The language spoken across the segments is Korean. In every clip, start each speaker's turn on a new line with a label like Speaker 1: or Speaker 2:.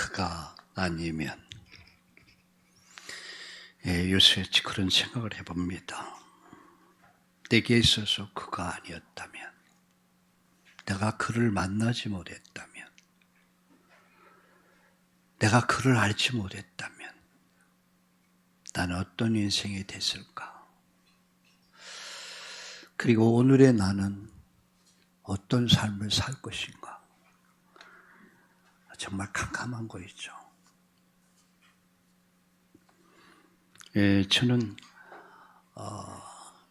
Speaker 1: 그가 아니면, 요새 그런 생각을 해봅니다. 내게 있어서 그가 아니었다면, 내가 그를 만나지 못했다면, 내가 그를 알지 못했다면 나는 어떤 인생이 됐을까? 그리고 오늘의 나는 어떤 삶을 살 것인가? 정말 캄캄한 거 있죠. 저는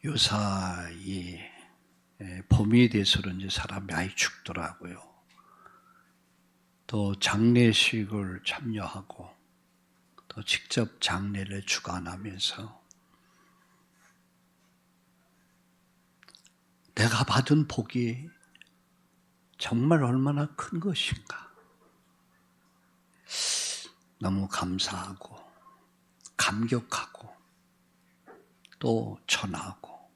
Speaker 1: 요사이 봄이 돼서 그런지 사람이 많이 죽더라고요. 또 장례식을 참여하고 또 직접 장례를 주관하면서 내가 받은 복이 정말 얼마나 큰 것인가. 너무 감사하고 감격하고 또 천하고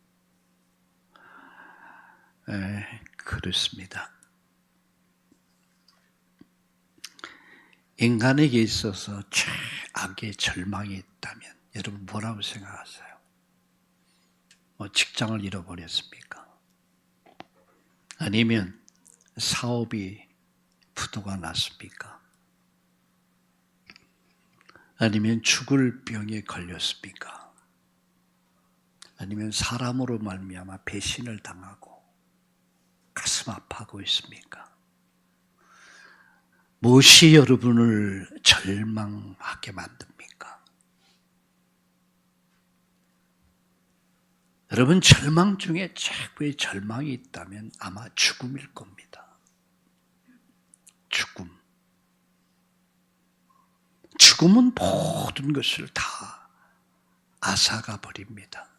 Speaker 1: 그렇습니다. 인간에게 있어서 최악의 절망이 있다면 여러분 뭐라고 생각하세요? 직장을 잃어버렸습니까? 아니면 사업이 부도가 났습니까? 아니면 죽을 병에 걸렸습니까? 아니면 사람으로 말미암아 배신을 당하고 가슴 아파하고 있습니까? 무엇이 여러분을 절망하게 만듭니까? 여러분 절망 중에 최고의 절망이 있다면 아마 죽음일 겁니다. 죽음. 죽음은 모든 것을 다 앗아가 버립니다.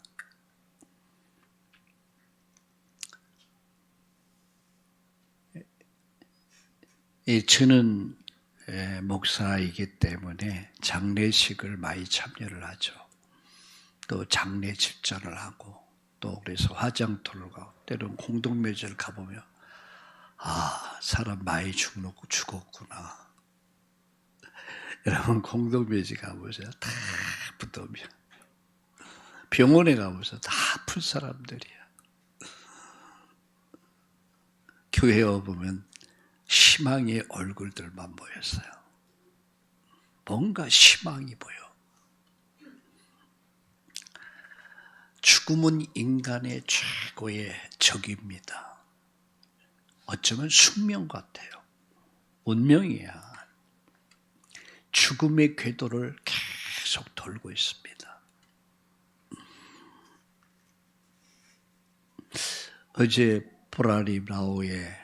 Speaker 1: 저는 목사이기 때문에 장례식을 많이 참여를 하죠. 또 장례 집전을 하고 또 그래서 화장터를 가고 때로는 공동묘지를 가보면 사람 많이 죽었구나. 여러분 공동묘지 가보세요. 다 부도면 병원에 가보세요. 다 아픈 사람들이야. 교회에 와보면 희망의 얼굴들만 보였어요. 뭔가 희망이 보여. 죽음은 인간의 최고의 적입니다. 어쩌면 숙명 같아요. 운명이야. 죽음의 궤도를 계속 돌고 있습니다. 어제 보라리라오의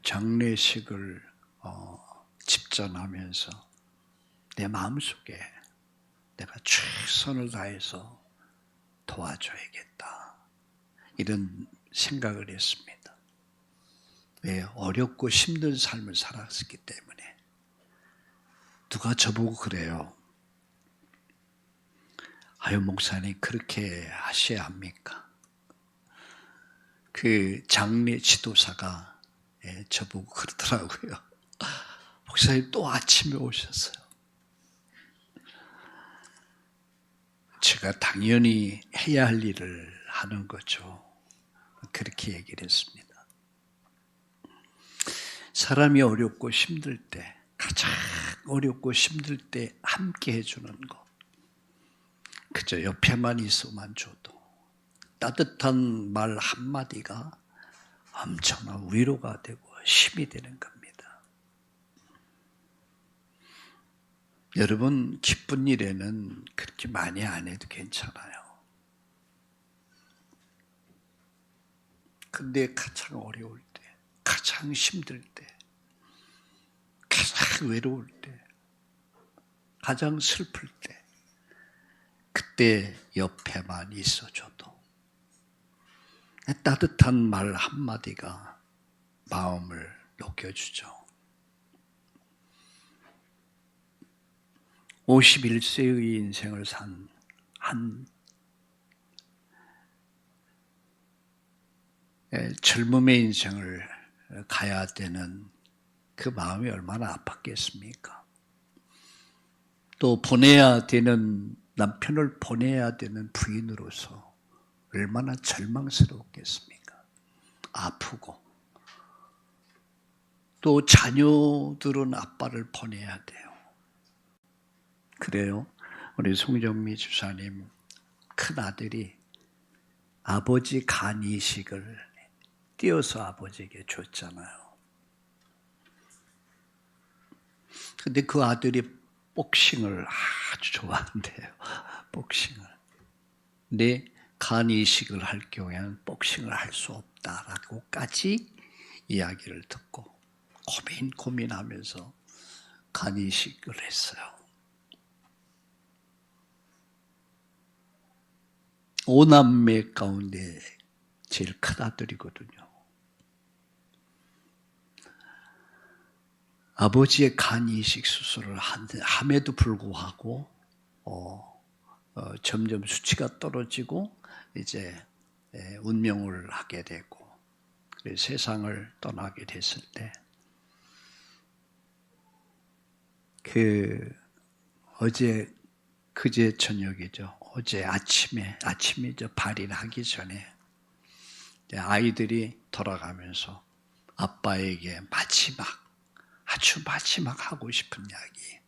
Speaker 1: 장례식을 집전하면서 내 마음속에 내가 최선을 다해서 도와줘야겠다. 이런 생각을 했습니다. 왜? 어렵고 힘든 삶을 살았기 때문에. 누가 저보고 그래요. 아유 목사님 그렇게 하셔야 합니까? 그 장례 지도사가 저보고 그러더라고요. 목사님 또 아침에 오셨어요. 제가 당연히 해야 할 일을 하는 거죠. 그렇게 얘기를 했습니다. 사람이 어렵고 힘들 때, 가장 어렵고 힘들 때 함께 해주는 거. 그저 옆에만 있어만 줘도 따뜻한 말 한마디가 엄청난 위로가 되고 힘이 되는 겁니다. 여러분 기쁜 일에는 그렇게 많이 안 해도 괜찮아요. 근데 가장 어려울 때, 가장 힘들 때, 가장 외로울 때, 가장 슬플 때, 그때 옆에만 있어줘도 따뜻한 말 한마디가 마음을 녹여주죠. 51세의 인생을 산 한 젊음의 인생을 가야 되는 그 마음이 얼마나 아팠겠습니까? 또 보내야 되는 남편을 보내야 되는 부인으로서 얼마나 절망스러웠겠습니까? 아프고 또 자녀들은 아빠를 보내야 돼요. 그래요. 우리 송정미 집사님 큰아들이 아버지 간 이식을 띄어서 아버지에게 줬잖아요. 근데 그 아들이 복싱을 아주 좋아한대요. 복싱을. 근데 간 이식을 할 경우에는 복싱을 할 수 없다라고까지 이야기를 듣고 고민하면서 간 이식을 했어요. 5남매 가운데 제일 큰 아들이거든요. 아버지의 간 이식 수술을 함에도 불구하고 점점 수치가 떨어지고 이제 운명을 하게 되고 세상을 떠나게 됐을 때 그제 저녁이죠. 어제 아침이죠. 발인하기 전에 아이들이 돌아가면서 아빠에게 아주 마지막 하고 싶은 이야기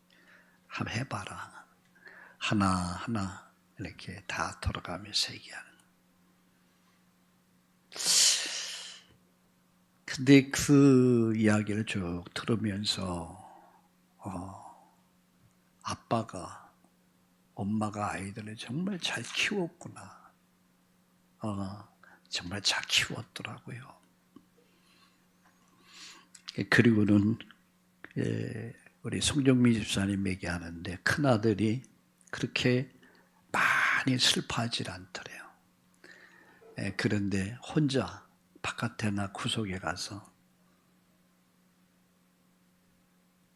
Speaker 1: 한번 해봐라. 하나하나 이렇게 다 돌아가면서 얘기하는. 근데 그 이야기를 쭉 들으면서 아빠가 엄마가 아이들을 정말 잘 키웠구나. 정말 잘 키웠더라고요. 그리고는 우리 송정미 집사님 얘기하는데 큰아들이 그렇게 많이 슬퍼하지 않더래요. 그런데 혼자 바깥에나 구석에 가서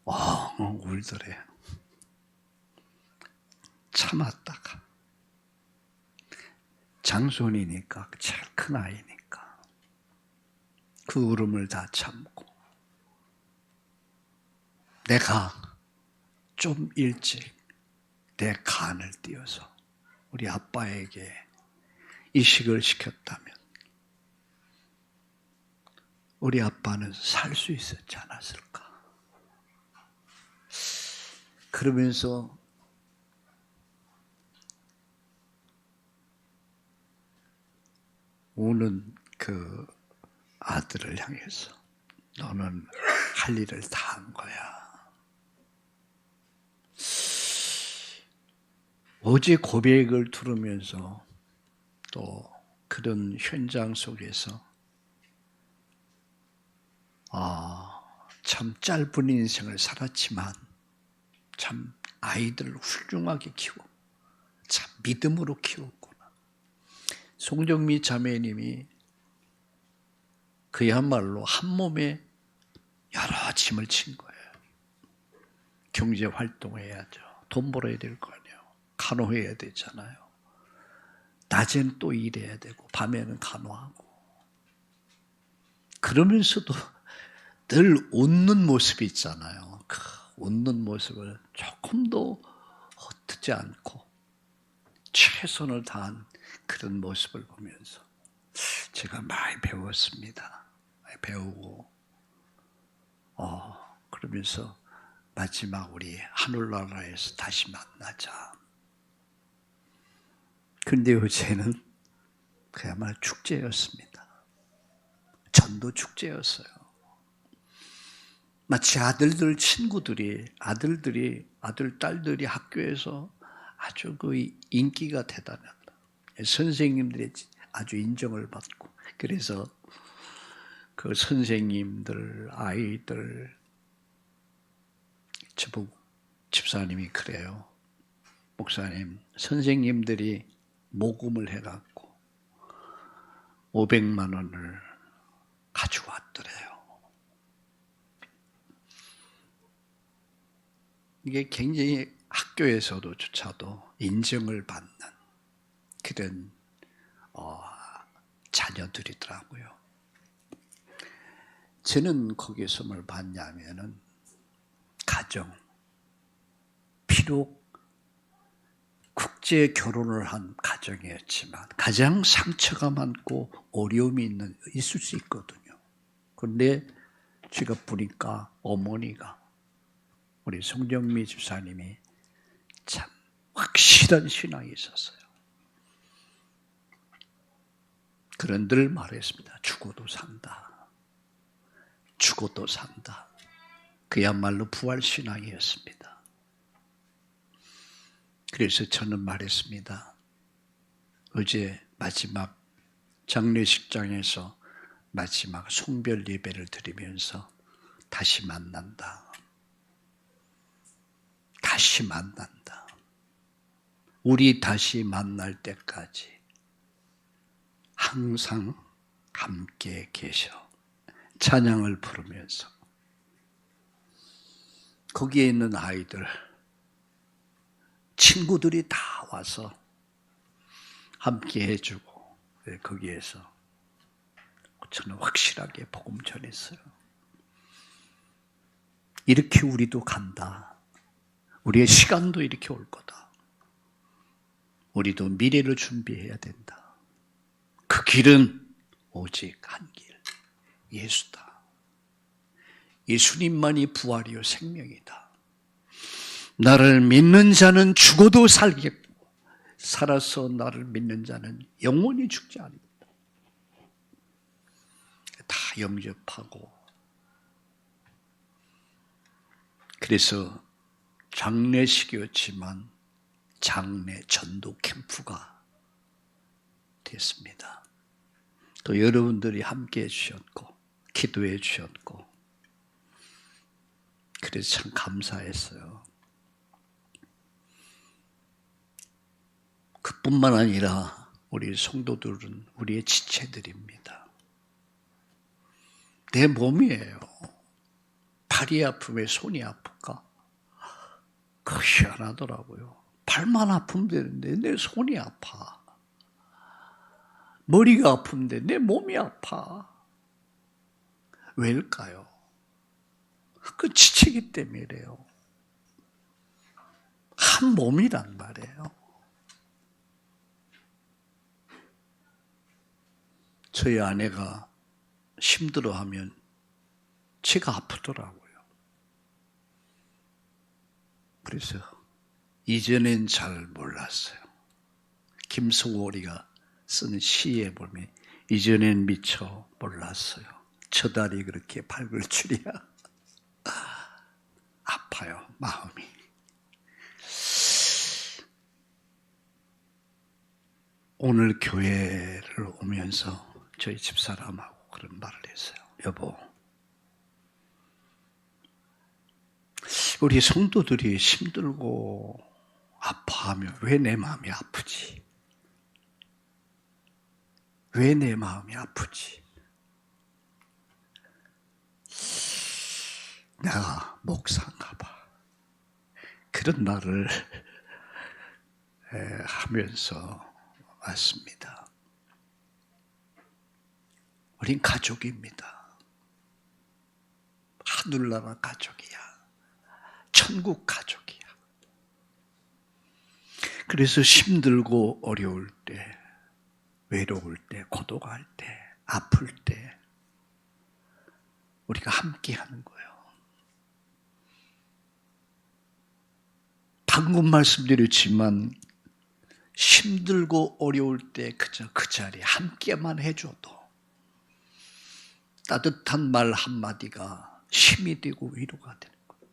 Speaker 1: 울더래요. 참았다가 장손이니까 제일 큰 아이니까 그 울음을 다 참고 내가 좀 일찍 내 간을 띄어서 우리 아빠에게 이식을 시켰다면 우리 아빠는 살 수 있었지 않았을까? 그러면서 우는 그 아들을 향해서 너는 할 일을 다 한 거야. 어제 고백을 들으면서 또 그런 현장 속에서 참 짧은 인생을 살았지만 참 아이들을 훌륭하게 키워 참 믿음으로 키웠구나. 송정미 자매님이 그야말로 한 몸에 여러 짐을 친 거예요. 경제 활동해야죠. 돈 벌어야 될 거 아니에요. 간호해야 되잖아요. 낮에는 또 일해야 되고 밤에는 간호하고 그러면서도 늘 웃는 모습이 있잖아요. 그 웃는 모습을 조금도 헛되지 않고 최선을 다한 그런 모습을 보면서 제가 많이 배웠습니다. 많이 배우고 그러면서 마지막 우리 하늘나라에서 다시 만나자. 근데 어제는 그야말로 축제였습니다. 전도 축제였어요. 마치 아들, 딸들이 학교에서 아주 그 인기가 대단하다. 선생님들이 아주 인정을 받고, 그래서 그 선생님들, 아이들, 집사님이 그래요. 목사님, 선생님들이 모금을 해갖고 500만 원을 가져왔더래요. 이게 굉장히 학교에서조차도 인정을 받는 그런 자녀들이더라고요. 저는 거기서 뭘 봤냐면은 비록 박제 결혼을 한 가정이었지만 가장 상처가 많고 어려움이 있을 수 있거든요. 그런데 제가 보니까 어머니가 우리 송정미 집사님이 참 확실한 신앙이 있었어요. 그런 늘 말했습니다. 죽어도 산다. 죽어도 산다. 그야말로 부활신앙이었습니다. 그래서 저는 말했습니다. 어제 마지막 장례식장에서 마지막 송별 예배를 드리면서 다시 만난다. 다시 만난다. 우리 다시 만날 때까지 항상 함께 계셔. 찬양을 부르면서 거기에 있는 아이들, 친구들이 다 와서 함께 해주고 거기에서 저는 확실하게 복음 전했어요. 이렇게 우리도 간다. 우리의 시간도 이렇게 올 거다. 우리도 미래를 준비해야 된다. 그 길은 오직 한 길, 예수다. 예수님만이 부활이요 생명이다. 나를 믿는 자는 죽어도 살겠고 살아서 나를 믿는 자는 영원히 죽지 않는다. 다 영접하고 그래서 장례식이었지만 장례 전도 캠프가 됐습니다. 또 여러분들이 함께해 주셨고 기도해 주셨고 그래서 참 감사했어요. 그뿐만 아니라 우리 성도들은 우리의 지체들입니다. 내 몸이에요. 발이 아프면 손이 아플까? 그거 희한하더라고요. 발만 아프면 되는데 내 손이 아파. 머리가 아픈데 내 몸이 아파. 왜일까요? 그 지체기 때문이래요. 한 몸이란 말이에요. 저희 아내가 힘들어하면 제가 아프더라고요. 그래서 이전엔 잘 몰랐어요. 김성월이가 쓴 시에 보면 이전엔 미처 몰랐어요. 저 다리 그렇게 밝을 줄이야. 아파요, 마음이. 오늘 교회를 오면서 저희 집사람하고 그런 말을 했어요. 여보, 우리 성도들이 힘들고 아파하면 왜 내 마음이 아프지? 왜 내 마음이 아프지? 내가 목사인가 봐. 그런 말을 하면서 왔습니다. 우린 가족입니다. 하늘나라 가족이야. 천국 가족이야. 그래서 힘들고 어려울 때, 외로울 때, 고독할 때, 아플 때 우리가 함께 하는 거예요. 방금 말씀드렸지만 힘들고 어려울 때 그저 그 자리에 함께만 해줘도 따뜻한 말 한마디가 힘이 되고 위로가 되는 거예요.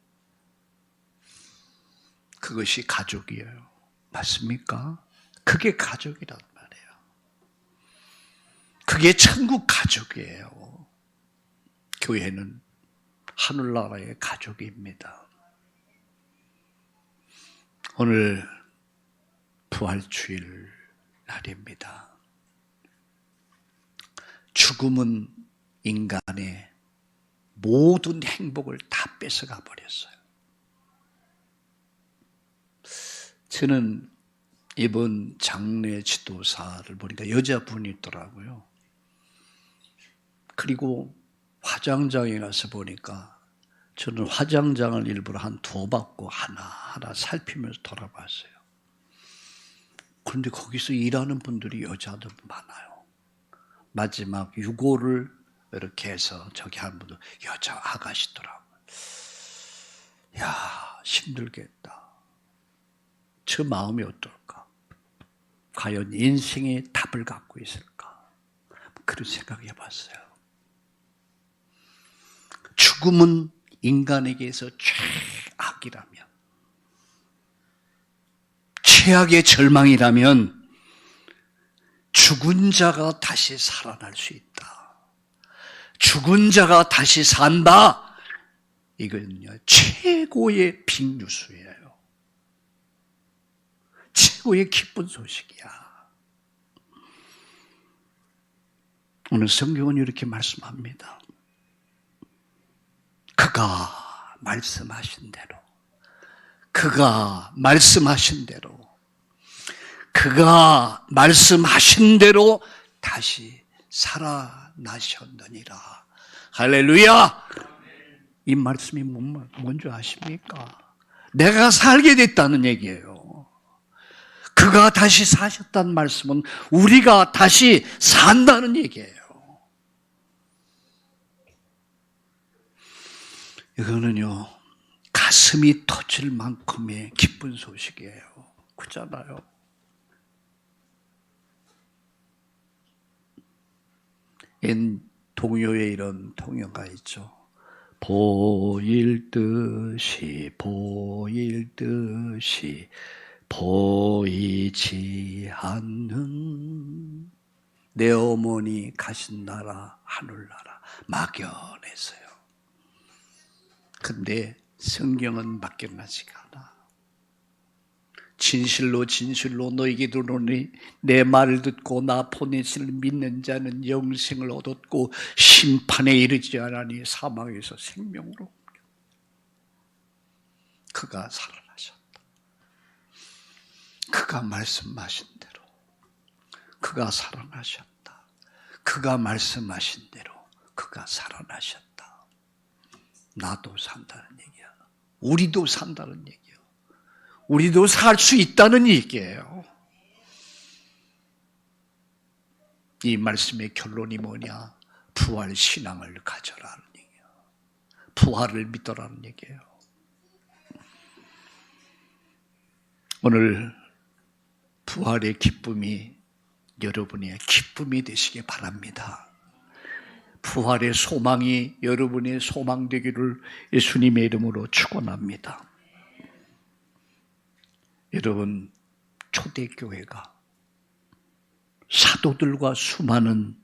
Speaker 1: 그것이 가족이에요. 맞습니까? 그게 가족이란 말이에요. 그게 천국 가족이에요. 교회는 하늘나라의 가족입니다. 오늘 부활주일 날입니다. 죽음은 인간의 모든 행복을 다 뺏어가 버렸어요. 저는 이번 장례 지도사를 보니까 여자분이 있더라고요. 그리고 화장장에 가서 보니까 저는 화장장을 일부러 한 2 바퀴 하나하나 살피면서 돌아봤어요. 그런데 거기서 일하는 분들이 여자들 많아요. 마지막 유고를 이렇게 해서 저기 하는 분들 여자 아가씨더라고요. 야, 힘들겠다. 저 마음이 어떨까? 과연 인생의 답을 갖고 있을까? 그런 생각을 해봤어요. 죽음은 인간에게서 최악이라면, 최악의 절망이라면 죽은 자가 다시 살아날 수 있다. 죽은 자가 다시 산다. 이거는요, 최고의 빅뉴스예요. 최고의 기쁜 소식이야. 오늘 성경은 이렇게 말씀합니다. 그가 말씀하신 대로, 그가 말씀하신 대로, 그가 말씀하신 대로 다시 살아나셨느니라. 할렐루야! 이 말씀이 뭔지 아십니까? 내가 살게 됐다는 얘기예요. 그가 다시 사셨다는 말씀은 우리가 다시 산다는 얘기예요. 이거는요, 가슴이 터질 만큼의 기쁜 소식이에요. 그렇잖아요. 동요에 이런 동요가 있죠. 보일 듯이 보일 듯이 보이지 않는 내 어머니 가신 나라 하늘나라 막연해서요. 근데 성경은 막연하지가 않아. 진실로 진실로 너에게 이르노니 내 말을 듣고 나 보내시를 믿는 자는 영생을 얻었고 심판에 이르지 않으니 사망에서 생명으로 옮겨. 그가 살아나셨다. 그가 말씀하신 대로 그가 살아나셨다. 그가 말씀하신 대로 그가 살아나셨다. 나도 산다는 얘기야. 우리도 산다는 얘기야. 우리도 살 수 있다는 얘기예요. 이 말씀의 결론이 뭐냐? 부활 신앙을 가져라는 얘기예요. 부활을 믿어라는 얘기예요. 오늘 부활의 기쁨이 여러분의 기쁨이 되시기 바랍니다. 부활의 소망이 여러분의 소망 되기를 예수님의 이름으로 축원합니다. 여러분, 초대교회가 사도들과 수많은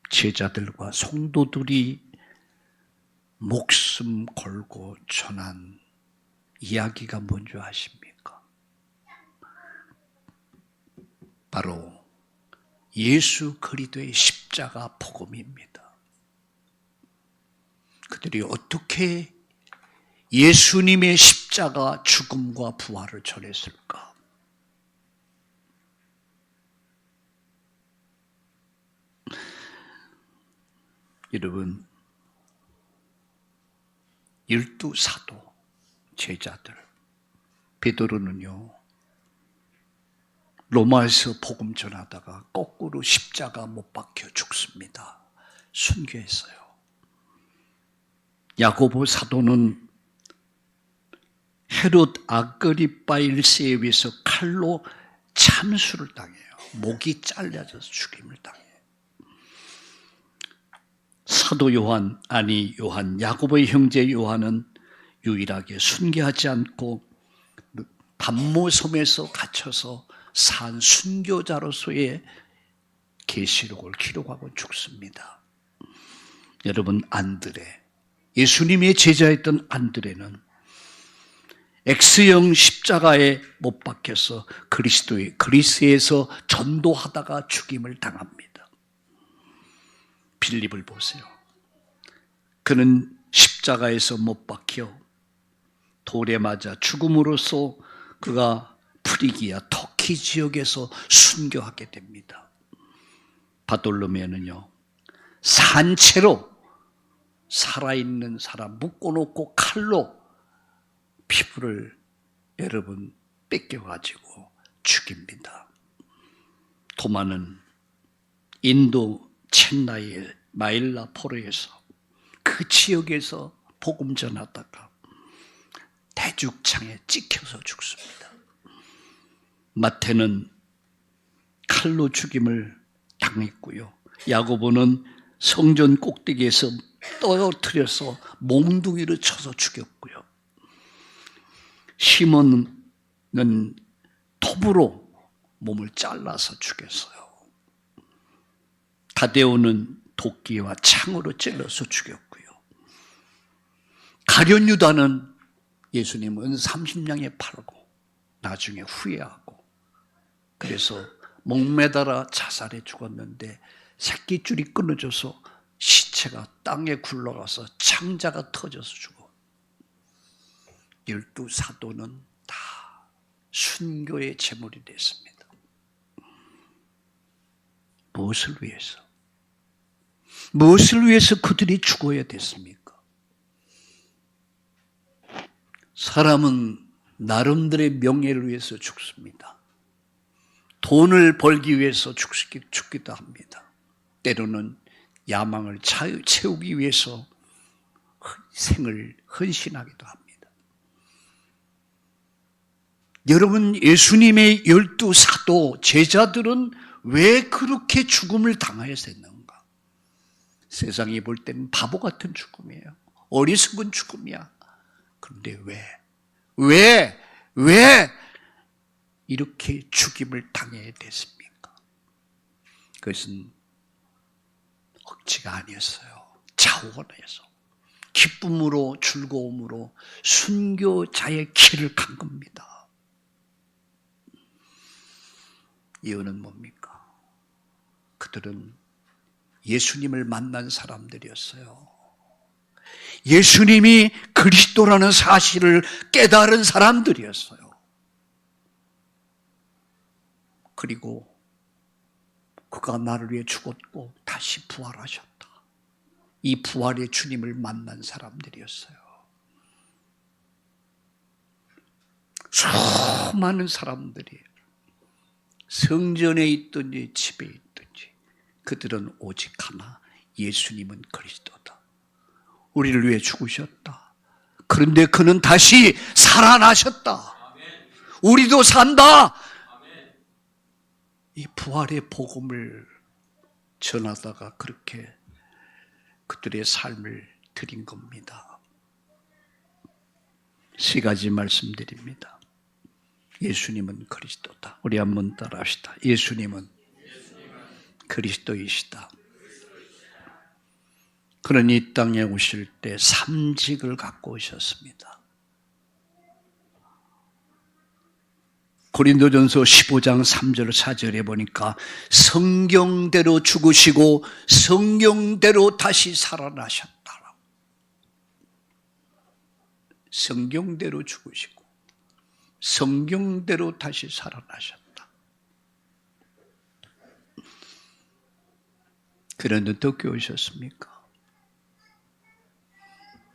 Speaker 1: 제자들과 성도들이 목숨 걸고 전한 이야기가 뭔지 아십니까? 바로 예수 그리스도의 십자가 복음입니다. 그들이 어떻게 예수님의 십자가 죽음과 부활을 전했을까? 여러분, 12사도 제자들, 베드로는요, 로마에서 복음 전하다가 거꾸로 십자가 못 박혀 죽습니다. 순교했어요. 야고보 사도는 헤롯 아그리빠 1세에 의해서 칼로 참수를 당해요. 목이 잘려져서 죽임을 당해요. 사도 요한, 야고보의 형제 요한은 유일하게 순교하지 않고 반모섬에서 갇혀서 산 순교자로서의 계시록을 기록하고 죽습니다. 여러분, 안드레, 예수님의 제자였던 안드레는 X형 십자가에 못 박혀서 그리스에서 전도하다가 죽임을 당합니다. 빌립을 보세요. 그는 십자가에서 못 박혀 돌에 맞아 죽음으로써 그가 프리기아 터키 지역에서 순교하게 됩니다. 바돌로메는요, 산채로 살아있는 사람 묶어놓고 칼로 피부를 여러분 뺏겨가지고 죽입니다. 도마는 인도 첸나이의 마일라포르에서 그 지역에서 복음 전하다가 대죽창에 찍혀서 죽습니다. 마태는 칼로 죽임을 당했고요. 야고보는 성전 꼭대기에서 떨어뜨려서 몽둥이로 쳐서 죽였고요. 시몬은 톱으로 몸을 잘라서 죽였어요. 다데오는 도끼와 창으로 찔러서 죽였고요. 가룟 유다는 예수님은 30냥에 팔고 나중에 후회하고 그래서 목매달아 자살해 죽었는데 새끼줄이 끊어져서 시체가 땅에 굴러가서 창자가 터져서 죽어. 12 사도는 다 순교의 제물이 됐습니다. 무엇을 위해서? 무엇을 위해서 그들이 죽어야 됐습니까? 사람은 나름대로의 명예를 위해서 죽습니다. 돈을 벌기 위해서 죽기도 합니다. 때로는 야망을 채우기 위해서 생을 헌신하기도 합니다. 여러분, 예수님의 12 사도 제자들은 왜 그렇게 죽음을 당하여야 했는가? 세상이 볼 때는 바보 같은 죽음이에요. 어리석은 죽음이야. 그런데 왜 이렇게 죽임을 당해야 됐습니까? 그것은 억지가 아니었어요. 자원해서 기쁨으로 즐거움으로 순교자의 길을 간 겁니다. 이유는 뭡니까? 그들은 예수님을 만난 사람들이었어요. 예수님이 그리스도라는 사실을 깨달은 사람들이었어요. 그리고 그가 나를 위해 죽었고 다시 부활하셨다. 이 부활의 주님을 만난 사람들이었어요. 수많은 사람들이 성전에 있든지 집에 있든지 그들은 오직 하나, 예수님은 그리스도다. 우리를 위해 죽으셨다. 그런데 그는 다시 살아나셨다. 우리도 산다. 이 부활의 복음을 전하다가 그렇게 그들의 삶을 드린 겁니다. 세 가지 말씀드립니다. 예수님은 그리스도다. 우리 한번 따라합시다. 예수님은 그리스도이시다. 그는 이 땅에 오실 때 삼직을 갖고 오셨습니다. 고린도전서 15장 3절 4절에 보니까 성경대로 죽으시고 성경대로 다시 살아나셨다. 성경대로 죽으시고 성경대로 다시 살아나셨다. 그는 어떻게 오셨습니까?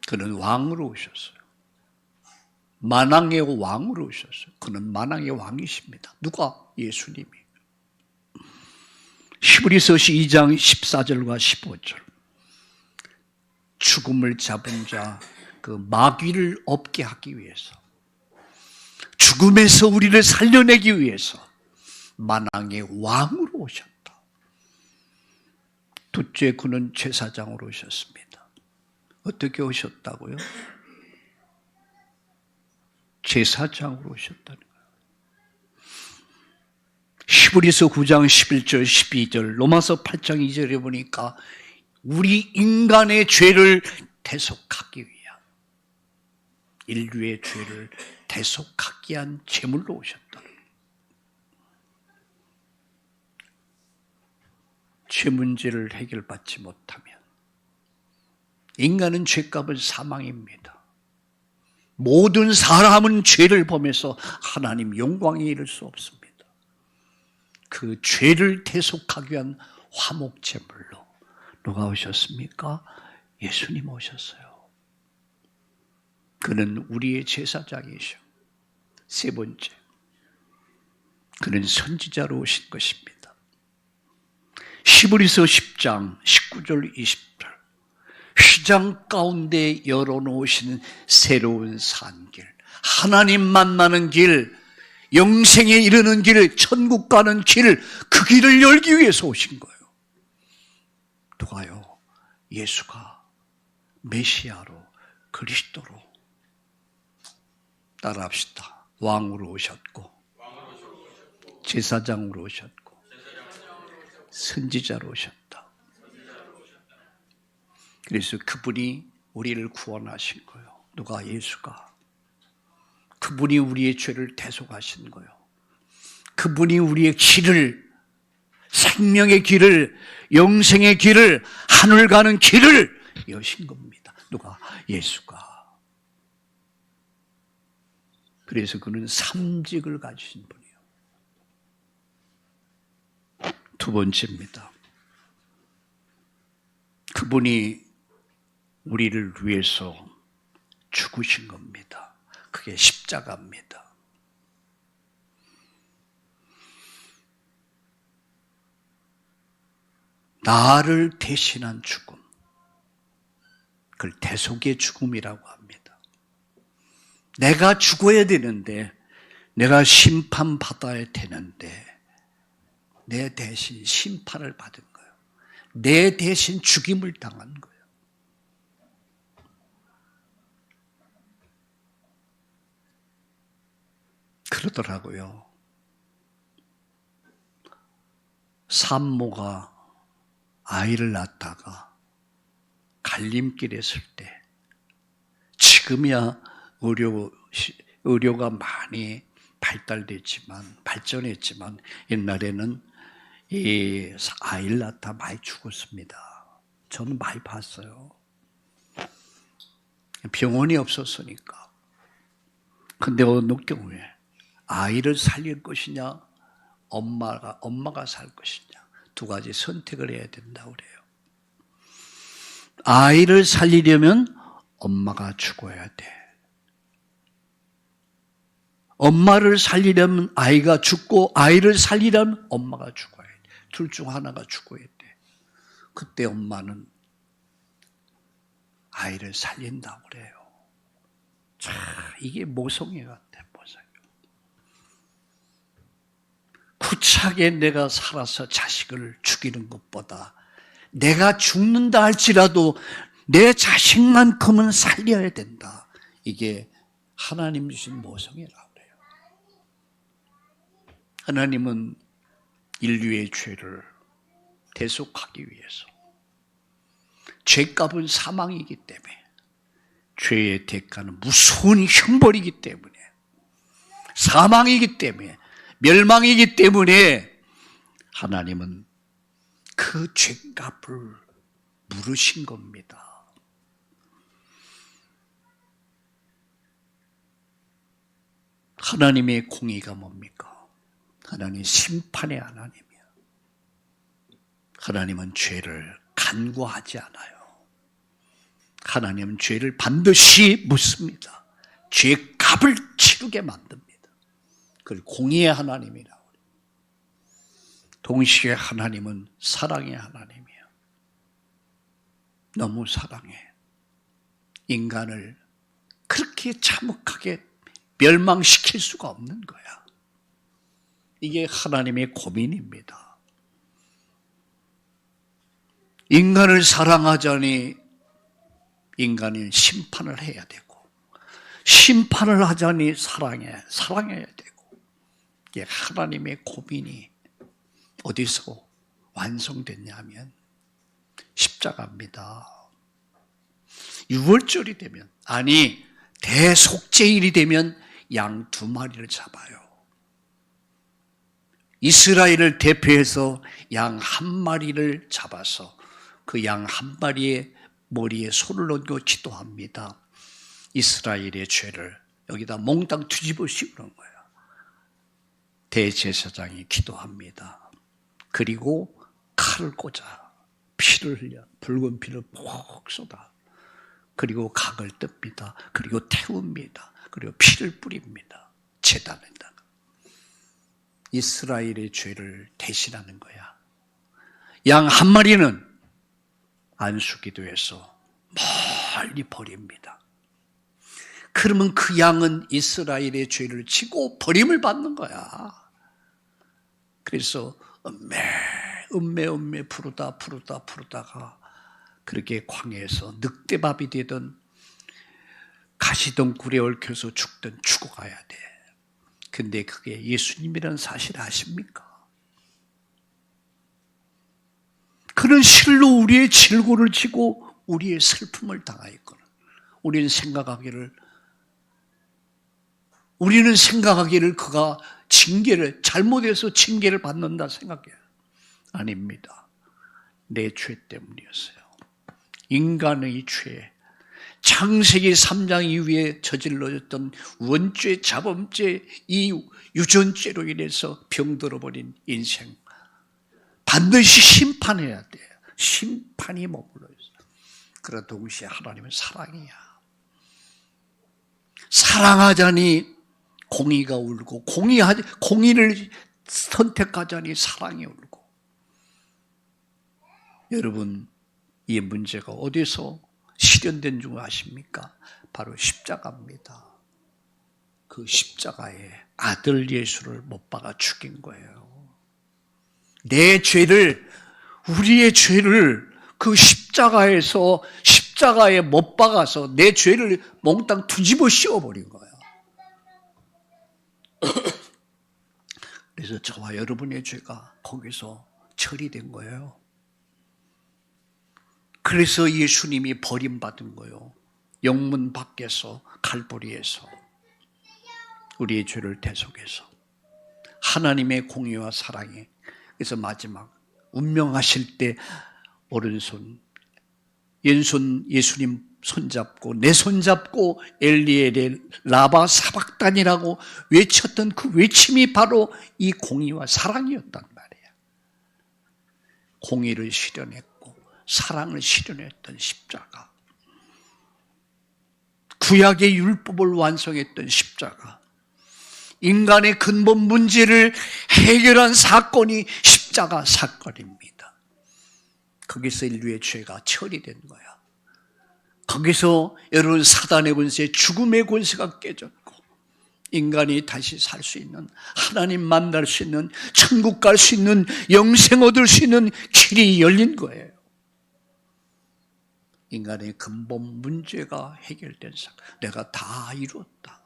Speaker 1: 그는 왕으로 오셨어요. 만왕의 왕으로 오셨어요. 그는 만왕의 왕이십니다. 누가? 예수님이. 히브리서 2장 14절과 15절. 죽음을 잡은 자, 그 마귀를 없게 하기 위해서, 죽음에서 우리를 살려내기 위해서 만왕의 왕으로 오셨다. 둘째, 그는 제사장으로 오셨습니다. 어떻게 오셨다고요? 제사장으로 오셨다는 거예요. 히브리서 9장 11절 12절 로마서 8장 2절에 보니까 우리 인간의 죄를 대속하기 위한, 인류의 죄를 대속하기 위한 제물로 오셨다. 죄 문제를 해결받지 못하면 인간은 죄값은 사망입니다. 모든 사람은 죄를 범해서 하나님 영광에 이를 수 없습니다. 그 죄를 대속하기 위한 화목제물로 누가 오셨습니까? 예수님 오셨어요. 그는 우리의 제사장이셔. 세 번째, 그는 선지자로 오신 것입니다. 히브리서 10장 19절 20절 휘장 가운데 열어놓으시는 새로운 산길, 하나님 만나는 길, 영생에 이르는 길, 천국 가는 길, 그 길을 열기 위해서 오신 거예요. 누가요? 예수가 메시아로, 그리스도로. 따라합시다. 왕으로 오셨고, 제사장으로 오셨고, 선지자로 오셨다. 그래서 그분이 우리를 구원하신 거예요. 누가? 예수가. 그분이 우리의 죄를 대속하신 거예요. 그분이 우리의 길을, 생명의 길을, 영생의 길을, 하늘 가는 길을 여신 겁니다. 누가? 예수가. 그래서 그는 삼직을 가지신 분이에요. 두 번째입니다. 그분이 우리를 위해서 죽으신 겁니다. 그게 십자가입니다. 나를 대신한 죽음, 그걸 대속의 죽음이라고 합니다. 내가 죽어야 되는데, 내가 심판받아야 되는데 내 대신 심판을 받은 거예요. 내 대신 죽임을 당한 거예요. 그러더라고요. 산모가 아이를 낳다가 갈림길에 설 때, 지금이야 의료가 많이 발전했지만 옛날에는 이 아이를 낳다 많이 죽었습니다. 저는 많이 봤어요. 병원이 없었으니까. 근데 어느 경우에 아이를 살릴 것이냐, 엄마가 살 것이냐, 두 가지 선택을 해야 된다고 그래요. 아이를 살리려면 엄마가 죽어야 돼. 엄마를 살리려면 아이가 죽고, 아이를 살리려면 엄마가 죽어야 돼. 둘 중 하나가 죽어야 돼. 그때 엄마는 아이를 살린다고 그래요. 자, 이게 모성애 같아, 모성애. 구차하게 내가 살아서 자식을 죽이는 것보다 내가 죽는다 할지라도 내 자식만큼은 살려야 된다. 이게 하나님 주신 모성애라고 그래요. 하나님은 인류의 죄를 대속하기 위해서, 죄값은 사망이기 때문에, 죄의 대가는 무서운 형벌이기 때문에, 사망이기 때문에, 멸망이기 때문에 하나님은 그 죄값을 물으신 겁니다. 하나님의 공의가 뭡니까? 하나님 심판의 하나님이야. 하나님은 죄를 간구하지 않아요. 하나님은 죄를 반드시 묻습니다. 죄값을 치르게 만듭니다. 그걸 공의의 하나님이라고 해요. 동시에 하나님은 사랑의 하나님이에요. 너무 사랑해. 인간을 그렇게 참혹하게 멸망시킬 수가 없는 거야. 이게 하나님의 고민입니다. 인간을 사랑하자니 인간은 심판을 해야 되고, 심판을 하자니 사랑해야 되고, 이게 하나님의 고민이 어디서 완성됐냐면 십자가입니다. 유월절이 되면, 아니 대속죄일이 되면 양 2마리를 잡아요. 이스라엘을 대표해서 양 1마리를 잡아서 그 양 1마리의 머리에 손을 얹고 기도합니다. 이스라엘의 죄를 여기다 몽땅 뒤집어 씌우는 거예요. 대제사장이 기도합니다. 그리고 칼을 꽂아 피를 흘려, 붉은 피를 푹 쏟아. 그리고 각을 뜹니다. 그리고 태웁니다. 그리고 피를 뿌립니다. 제단에다가. 이스라엘의 죄를 대신하는 거야. 양 한 마리는 안수기도에서 멀리 버립니다. 그러면 그 양은 이스라엘의 죄를 지고 버림을 받는 거야. 그래서 음매 부르다가 그렇게 광야에서 늑대밥이 되든 가시덩굴에 얽혀서 죽든 죽어가야 돼. 근데 그게 예수님이라는 사실 아십니까? 그는 실로 우리의 질고를 지고 우리의 슬픔을 당하였거든. 우리는 생각하기를 그가 잘못해서 징계를 받는다 생각해요. 아닙니다. 내 죄 때문이었어요. 인간의 죄, 창세기 3장 이후에 저질러졌던 원죄, 자범죄, 이 유전죄로 인해서 병들어버린 인생, 반드시 심판해야 돼요. 심판이 머물러 있어요. 그러나 동시에 하나님은 사랑이야. 사랑하자니 공의가 울고, 공의를 선택하자니 사랑이 울고. 여러분, 이 문제가 어디서 실현된 줄 아십니까? 바로 십자가입니다. 그 십자가에 아들 예수를 못 박아 죽인 거예요. 우리의 죄를 그 십자가에 못 박아서 내 죄를 몽땅 뒤집어 씌워버린 거예요. 그래서 저와 여러분의 죄가 거기서 처리된 거예요. 그래서 예수님이 버림받은 거예요. 영문 밖에서 갈보리에서 우리의 죄를 대속해서 하나님의 공의와 사랑이. 그래서 마지막 운명하실 때 오른손 왼손 예수님 손잡고 내 손잡고 엘리엘의 라바 사박단이라고 외쳤던 그 외침이 바로 이 공의와 사랑이었단 말이에요. 공의를 실현했고 사랑을 실현했던 십자가, 구약의 율법을 완성했던 십자가, 인간의 근본 문제를 해결한 사건이 십자가 사건입니다. 거기서 인류의 죄가 처리된 거야. 거기서 여러분 사단의 권세, 죽음의 권세가 깨졌고 인간이 다시 살 수 있는, 하나님 만날 수 있는, 천국 갈 수 있는, 영생 얻을 수 있는 길이 열린 거예요. 인간의 근본 문제가 해결된 사건. 내가 다 이루었다.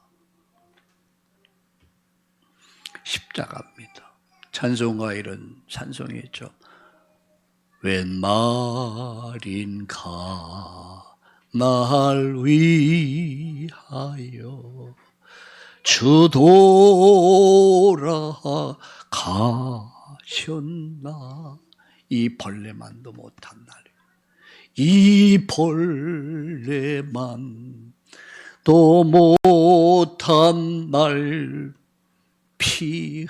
Speaker 1: 십자가입니다. 찬송가 이런 찬송이죠. 웬 말인가 날 위하여 주 돌아가셨나. 이 벌레만도 못한 날, 이 벌레만도 못한 날 피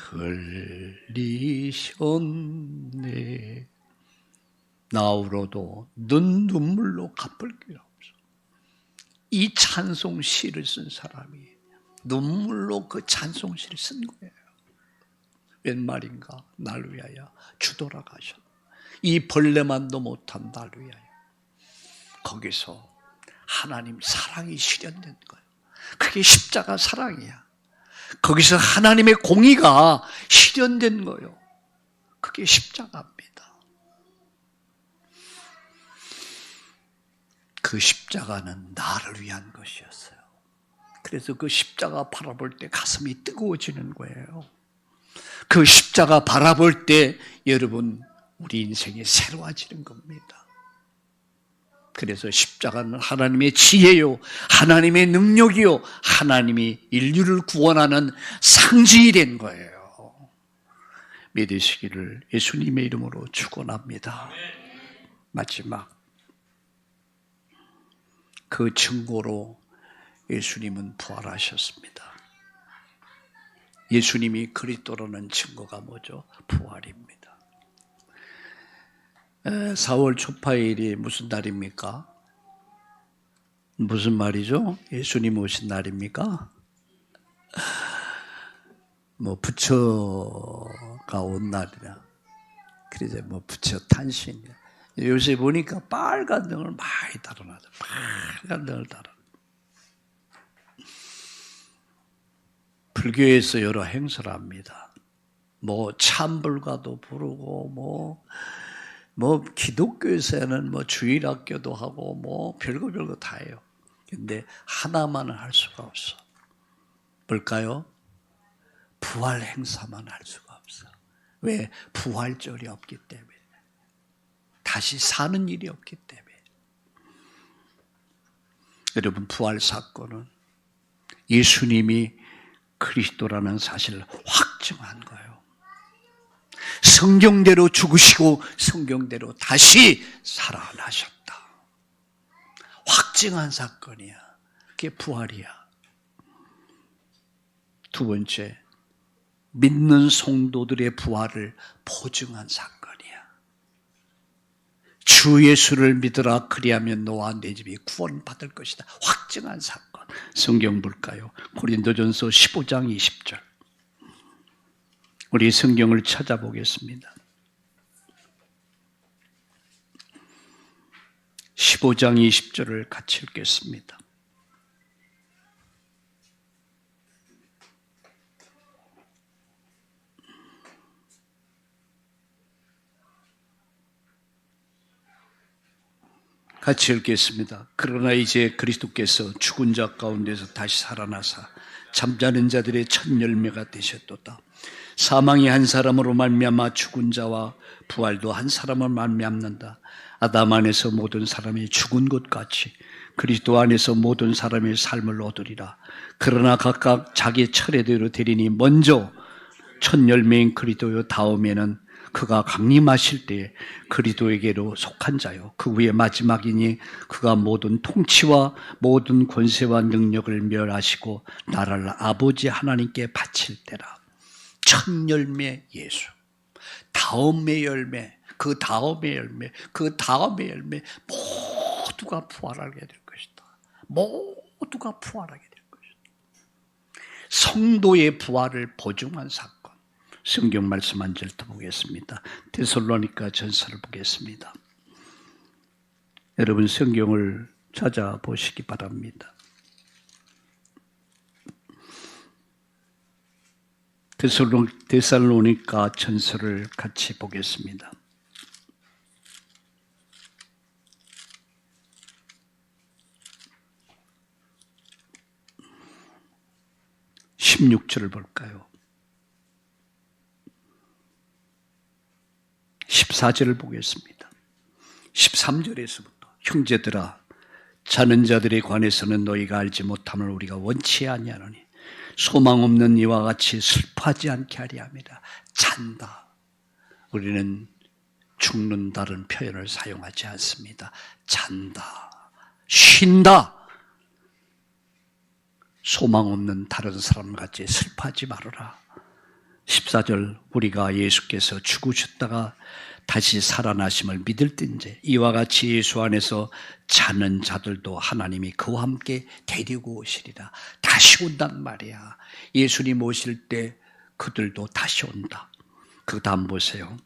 Speaker 1: 흘리셨네. 나우로도 눈물로 갚을 게 없어. 이 찬송시를 쓴 사람이 눈물로 그 찬송시를 쓴 거예요. 웬 말인가 날 위하여 주 돌아가셨네. 이 벌레만도 못한 날 위하여. 거기서 하나님 사랑이 실현된 거예요. 그게 십자가 사랑이야. 거기서 하나님의 공의가 실현된 거예요. 그게 십자가입니다. 그 십자가는 나를 위한 것이었어요. 그래서 그 십자가 바라볼 때 가슴이 뜨거워지는 거예요. 그 십자가 바라볼 때 여러분 우리 인생이 새로워지는 겁니다. 그래서 십자가는 하나님의 지혜요, 하나님의 능력이요, 하나님이 인류를 구원하는 상징이 된 거예요. 믿으시기를 예수님의 이름으로 축원합니다. 마지막 그 증거로 예수님은 부활하셨습니다. 예수님이 그리스도라는 증거가 뭐죠? 부활입니다. 4월 초파일이 무슨 날입니까? 무슨 말이죠? 예수님 오신 날입니까? 뭐 부처가 온 날이라. 그래서 뭐 부처 탄신이야. 요새 보니까 빨간 등을 많이 달아놔서 빨간 등을 달아. 불교에서 여러 행사를 합니다. 뭐 참불가도 부르고 뭐 기독교에서는 뭐 주일학교도 하고 뭐 별거 다 해요. 근데 하나만은 할 수가 없어. 뭘까요? 부활 행사만 할 수가 없어. 왜? 부활절이 없기 때문에. 다시 사는 일이 없기 때문에. 여러분, 부활 사건은 예수님이 그리스도라는 사실을 확증한 거예요. 성경대로 죽으시고 성경대로 다시 살아나셨다. 확증한 사건이야. 그게 부활이야. 두 번째, 믿는 성도들의 부활을 보증한 사건이야. 주 예수를 믿으라 그리하면 너와 내 집이 구원받을 것이다. 확증한 사건. 성경 볼까요? 고린도전서 15장 20절. 우리 성경을 찾아보겠습니다. 15장 20절을 같이 읽겠습니다. 같이 읽겠습니다. 그러나 이제 그리스도께서 죽은 자 가운데서 다시 살아나사 잠자는 자들의 첫 열매가 되셨도다. 사망이 한 사람으로 말미암아 죽은 자와 부활도 한 사람으로 말미암는다. 아담 안에서 모든 사람이 죽은 것 같이 그리스도 안에서 모든 사람의 삶을 얻으리라. 그러나 각각 자기 차례대로 되리니 먼저 첫 열매인 그리스도요, 다음에는 그가 강림하실 때에 그리스도에게로 속한 자요, 그 후에 마지막이니 그가 모든 통치와 모든 권세와 능력을 멸하시고 나라를 아버지 하나님께 바칠 때라. 첫 열매 예수, 다음의 열매, 그 다음의 열매, 그 다음의 열매, 모두가 부활하게 될 것이다. 모두가 부활하게 될 것이다. 성도의 부활을 보증한 사건. 성경 말씀 한 절 더 보겠습니다. 데살로니가 전서를 보겠습니다. 여러분 성경을 찾아보시기 바랍니다. 데살로니가 전서를 같이 보겠습니다. 16절을 볼까요? 14절을 보겠습니다. 13절에서부터 형제들아, 자는 자들에 관해서는 너희가 알지 못함을 우리가 원치 아니하노니 소망 없는 이와 같이 슬퍼하지 않게 하려 함이라. 잔다. 우리는 죽는다는 표현을 사용하지 않습니다. 잔다, 쉰다. 소망 없는 다른 사람같이 슬퍼하지 말아라. 14절, 우리가 예수께서 죽으셨다가 다시 살아나심을 믿을 때인지 이와 같이 예수 안에서 자는 자들도 하나님이 그와 함께 데리고 오시리라. 다시 온단 말이야. 예수님 오실 때 그들도 다시 온다. 그 다음 보세요.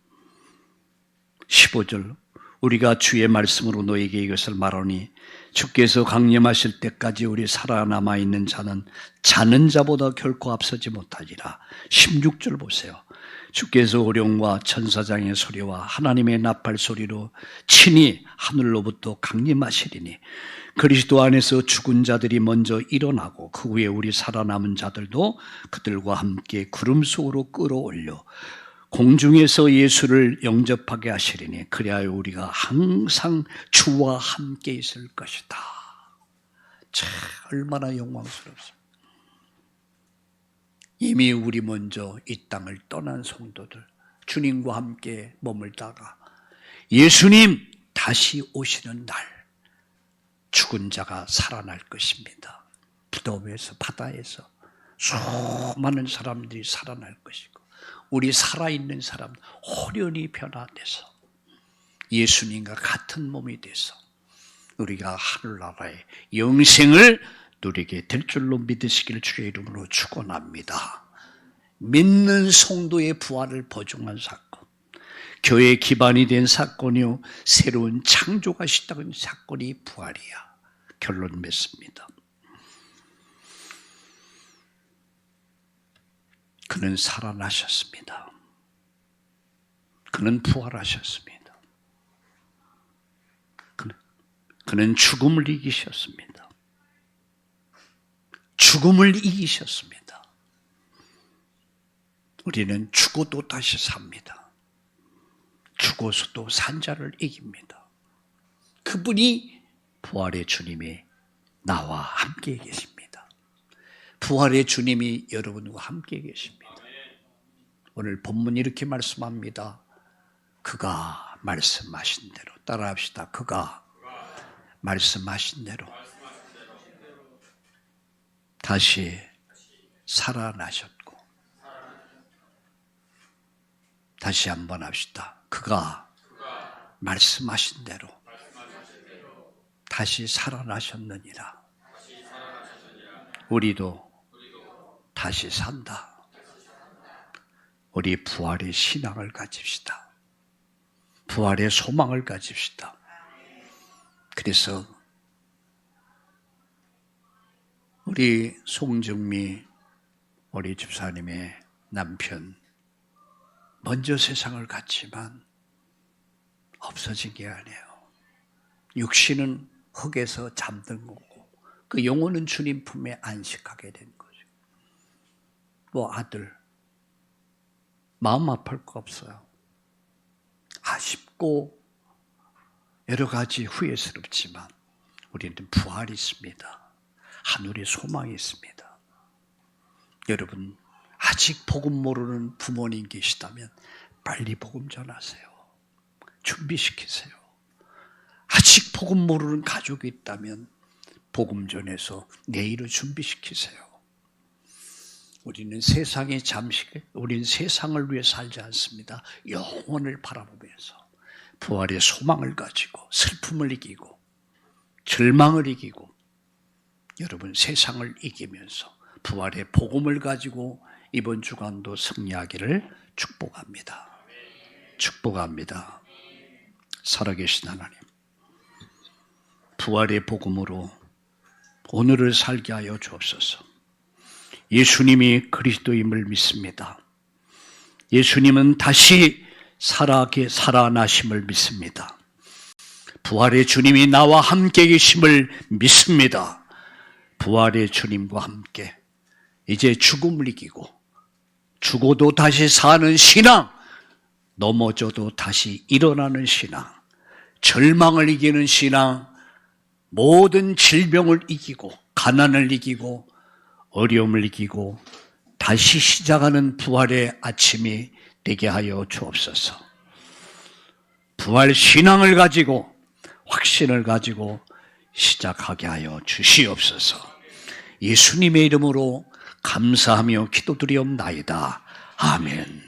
Speaker 1: 15절, 우리가 주의 말씀으로 너에게 이것을 말하니 주께서 강림하실 때까지 우리 살아남아 있는 자는 자는 자보다 결코 앞서지 못하리라. 16절 보세요. 주께서 오령과 천사장의 소리와 하나님의 나팔 소리로 친히 하늘로부터 강림하시리니 그리스도 안에서 죽은 자들이 먼저 일어나고 그 후에 우리 살아남은 자들도 그들과 함께 구름 속으로 끌어올려 공중에서 예수를 영접하게 하시리니 그리하여 우리가 항상 주와 함께 있을 것이다. 참 얼마나 영광스럽습니다. 이미 우리 먼저 이 땅을 떠난 성도들, 주님과 함께 머물다가 예수님 다시 오시는 날 죽은 자가 살아날 것입니다. 무덤에서, 바다에서 수많은 사람들이 살아날 것이고 우리 살아있는 사람 호련히 변화돼서 예수님과 같은 몸이 돼서 우리가 하늘나라의 영생을 누리게 될 줄로 믿으시기를 주의 이름으로 축원합니다. 믿는 성도의 부활을 보증한 사건, 교회의 기반이 된 사건이요, 새로운 창조가 시작된 사건이 부활이야. 결론 맺습니다. 그는 살아나셨습니다. 그는 부활하셨습니다. 그는 죽음을 이기셨습니다. 죽음을 이기셨습니다. 우리는 죽어도 다시 삽니다. 죽어서도 산 자를 이깁니다. 그분이 부활의 주님이 나와 함께 계십니다. 부활의 주님이 여러분과 함께 계십니다. 오늘 본문이 이렇게 말씀합니다. 그가 말씀하신 대로, 따라합시다. 그가 말씀하신 대로 다시 살아나셨고, 다시 한번 합시다. 그가 말씀하신 대로 다시 살아나셨느니라. 우리도 다시 산다. 우리 부활의 신앙을 가집시다. 부활의 소망을 가집시다. 그래서 우리 송정미 우리 집사님의 남편, 먼저 세상을 갔지만 없어진 게 아니에요. 육신은 흙에서 잠든 거고 그 영혼은 주님 품에 안식하게 된 거죠. 뭐 아들, 마음 아플 거 없어요. 아쉽고 여러 가지 후회스럽지만 우리는 부활이 있습니다. 하늘의 소망이 있습니다. 여러분, 아직 복음 모르는 부모님 계시다면 빨리 복음 전하세요. 준비시키세요. 아직 복음 모르는 가족이 있다면 복음 전해서 내일을 준비시키세요. 우리는 세상의 잠시, 우리는 세상을 위해 살지 않습니다. 영혼을 바라보면서 부활의 소망을 가지고 슬픔을 이기고 절망을 이기고 여러분 세상을 이기면서 부활의 복음을 가지고 이번 주간도 승리하기를 축복합니다. 축복합니다. 살아계신 하나님, 부활의 복음으로 오늘을 살게 하여 주옵소서. 예수님이 그리스도임을 믿습니다. 예수님은 다시 살아나심을 믿습니다. 부활의 주님이 나와 함께 계심을 믿습니다. 부활의 주님과 함께 이제 죽음을 이기고 죽어도 다시 사는 신앙, 넘어져도 다시 일어나는 신앙, 절망을 이기는 신앙, 모든 질병을 이기고 가난을 이기고 어려움을 이기고 다시 시작하는 부활의 아침이 되게 하여 주옵소서. 부활 신앙을 가지고 확신을 가지고 시작하게 하여 주시옵소서. 예수님의 이름으로 감사하며 기도드리옵나이다. 아멘.